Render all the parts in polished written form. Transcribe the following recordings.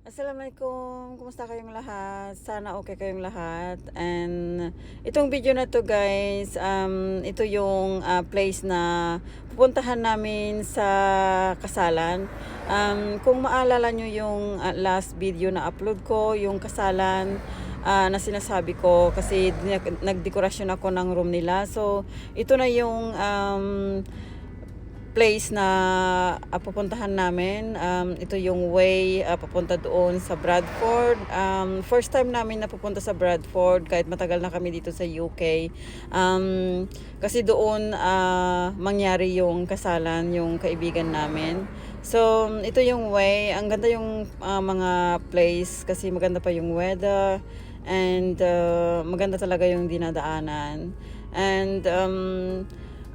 Assalamualaikum, kumusta kayong lahat? Sana okay kayong lahat. And itong video na to guys, ito yung place na pupuntahan namin sa kasalan. Kung maalala nyo yung last video na upload ko, yung kasalan na sinasabi ko kasi nagdekorasyon ako ng room nila. So ito na yung place na pupuntahan namin. Ito yung way papunta doon sa Bradford. First time namin na pupunta sa Bradford kahit matagal na kami dito sa UK. Kasi doon mangyari yung kasalan, yung kaibigan namin. So, ito yung way. Ang ganda yung mga place kasi maganda pa yung weather and maganda talaga yung dinadaanan. And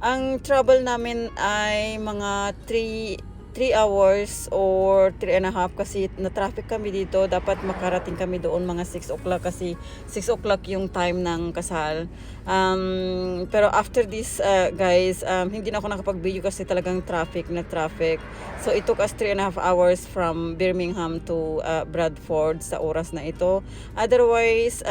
ang travel namin ay mga 3 hours or 3.5 kasi na-traffic kami dito. Dapat makarating kami doon mga 6 o'clock kasi 6 o'clock yung time ng kasal. Pero after this guys, hindi na ako nakapag-video kasi talagang traffic. So it took us 3.5 hours from Birmingham to Bradford sa oras na ito. Otherwise,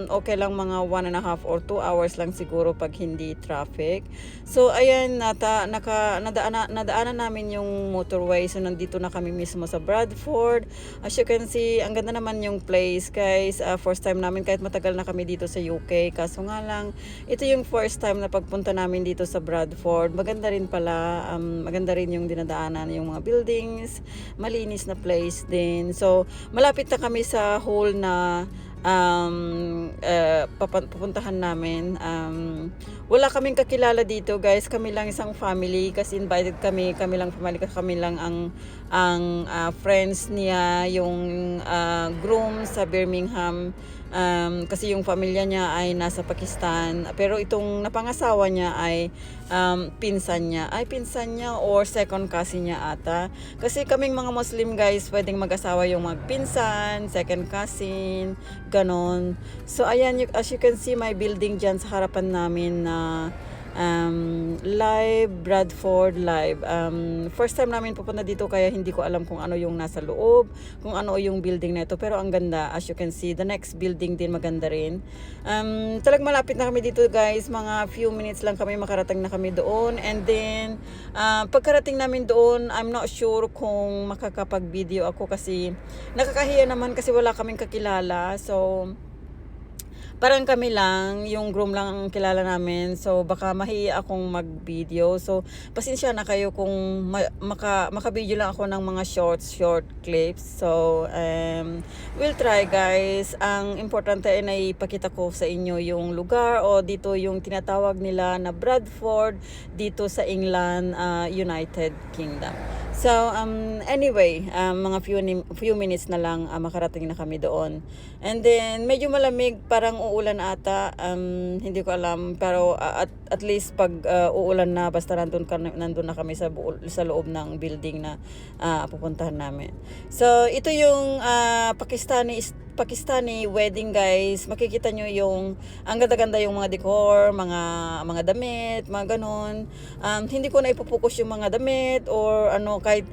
okay lang mga 1.5 or 2 hours lang siguro pag hindi traffic. So ayan, nadaanan namin yung motorway. So nandito na kami mismo sa Bradford. As you can see, ang ganda naman yung place guys. First time namin kahit matagal na kami dito sa UK. Kaso nga lang, ito yung first time na pagpunta namin dito sa Bradford. Maganda rin pala. Maganda rin yung dinadaanan, yung mga buildings. Malinis na place din. So malapit na kami sa hole na pupuntahan namin. Wala kaming kakilala dito guys, kami lang isang family kasi invited kami lang family, kami lang ang friends niya, yung groom sa Birmingham. Kasi yung pamilya niya ay nasa Pakistan, pero itong napangasawa niya ay pinsan niya or second cousin niya ata. Kasi kaming mga Muslim guys, pwedeng mag-asawa yung magpinsan, second cousin, ganon. So ayan, as you can see, may building dyan sa harapan namin na Bradford Live. First time namin pupunta dito kaya hindi ko alam kung ano yung nasa loob, kung ano yung building na ito, pero ang ganda. As you can see, the next building din maganda rin. Talagang malapit na kami dito guys, mga few minutes lang kami, makarating na kami doon. And then pagkarating namin doon, I'm not sure kung makakapag-video ako kasi nakakahiya naman kasi wala kaming kakilala. So parang kami lang, yung groom lang ang kilala namin. So baka mahiya akong mag-video. So pasensya na kayo kung maka-video lang ako ng mga short clips. So we'll try guys. Ang importante ay naipakita ko sa inyo yung lugar o dito yung tinatawag nila na Bradford dito sa England, United Kingdom. So anyway, mga few minutes na lang makarating na kami doon. And then medyo malamig, parang uulan ata, hindi ko alam, pero at least pag uulan na, basta nandun na kami sa loob ng building na pupuntahan namin. So ito yung Pakistani wedding guys. Makikita nyo yung ang ganda-ganda yung mga decor, mga damit, mga ganon. Hindi ko na ipupokus yung mga damit or ano, kahit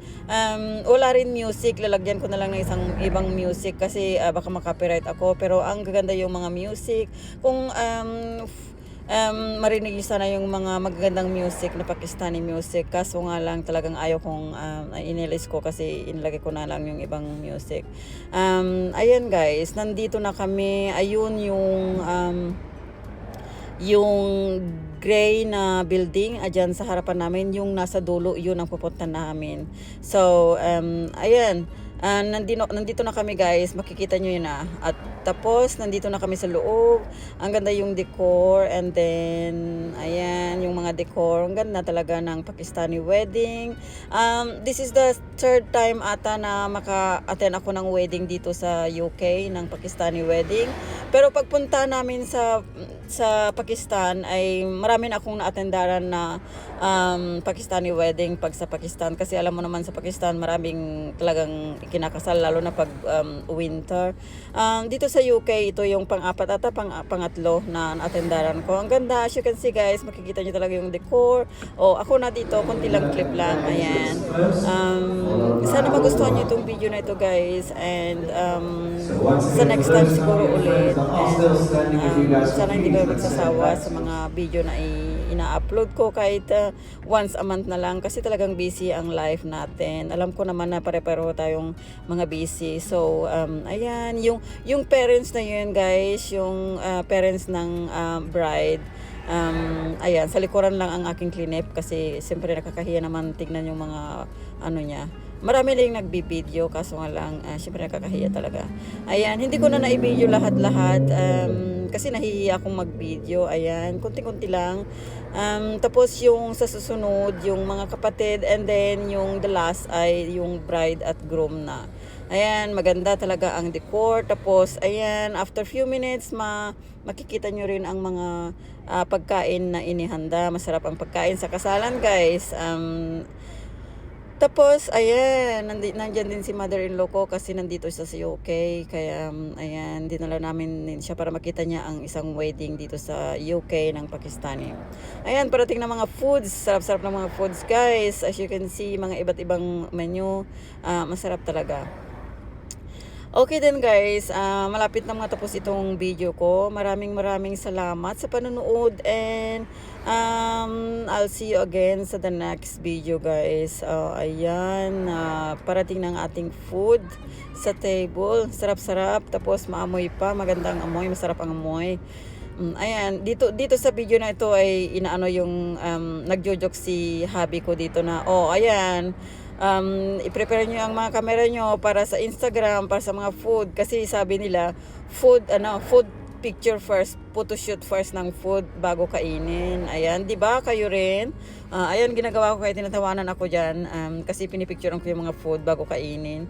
wala rin music, lalagyan ko na lang ng isang ibang music kasi baka makapiright ako, pero ang gaganda yung mga music. Kung marinig nyo sana yung mga magagandang music na Pakistani music, kaso nga lang talagang ayaw kong inilis ko kasi inilagay ko na lang yung ibang music. Ayan guys, nandito na kami. Ayun yung gray na building dyan sa harapan namin, yung nasa dulo, yun ang pupunta namin. So ayan, nandito na kami guys, makikita nyo yun na. At tapos nandito na kami sa loob. Ang ganda yung decor, and then ayan yung mga decor, ang ganda talaga ng Pakistani wedding. This is the third time ata na maka-attend ako ng wedding dito sa UK, ng Pakistani wedding. Pero pagpunta namin sa Pakistan ay marami na akong na-attendaran na Pakistani wedding pag sa Pakistan, kasi alam mo naman sa Pakistan maraming talagang kinakasal lalo na pag winter. Dito dito sa UK, ito yung pang-apat ata, pangatlo na atendaran ko. Ang ganda, as you can see guys, makikita nyo talaga yung decor. O, ako na dito, konti lang clip lang. Ayan. Sana magustuhan nyo itong video na ito guys. And sa next time siguro ulit. And sana hindi kayo magsasawa sa mga video na ina-upload ko kahit once a month na lang. Kasi talagang busy ang life natin. Alam ko naman na pare-pareho tayong mga busy. So, ayan, yung parents na yun guys, yung parents ng bride, ayan, sa likuran lang ang aking clinic kasi siyempre nakakahiya naman tignan yung mga ano niya. Marami lang nagbibideo kaso nga lang siyempre nakakahiya talaga. Ayan, hindi ko na na-video lahat-lahat kasi nahihiya akong mag-video. Ayan, konti-konti lang. Tapos yung sa susunod, yung mga kapatid, and then yung the last ay yung bride at groom na. Ayan, maganda talaga ang decor. Tapos, ayan, after few minutes, makikita nyo rin ang mga pagkain na inihanda. Masarap ang pagkain sa kasalan, guys. Tapos, ayan, nandyan din si mother-in-law ko kasi nandito siya sa UK. Kaya, ayan, dinala namin siya para makita niya ang isang wedding dito sa UK ng Pakistani. Ayan, parating na mga foods. Sarap-sarap ng mga foods, guys. As you can see, mga iba't ibang menu. Masarap talaga. Okay then guys, malapit na matapos itong video ko. Maraming salamat sa panonood and I'll see you again sa the next video guys. Ayan, parating ng ating food sa table. Sarap-sarap, tapos maamoy pa, magandang amoy, masarap ang amoy. Ayan, dito sa video na ito ay inaano yung nagjo-joke si hubby ko dito na, oh ayan, i-prepare nyo ang mga camera nyo para sa Instagram, para sa mga food. Kasi sabi nila, food picture first, photo shoot first ng food bago kainin. Ayan, di ba? Kayo rin. Ayan, ginagawa ko kaya tinatawanan ako dyan. Kasi pinipicturean ko yung mga food bago kainin.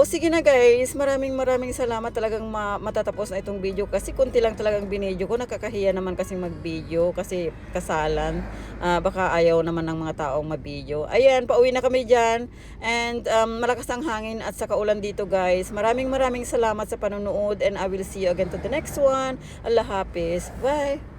Sige na guys, maraming salamat. Talagang matatapos na itong video kasi kunti lang talagang binidyo ko. Nakakahiya naman kasi mag-video kasi kasalan. Baka ayaw naman ng mga taong mabidyo. Ayan, pauwi na kami dyan. And malakas ang hangin at saka ulan dito guys. Maraming salamat sa panonood and I will see you again to the next one. Allah Hafiz. Bye!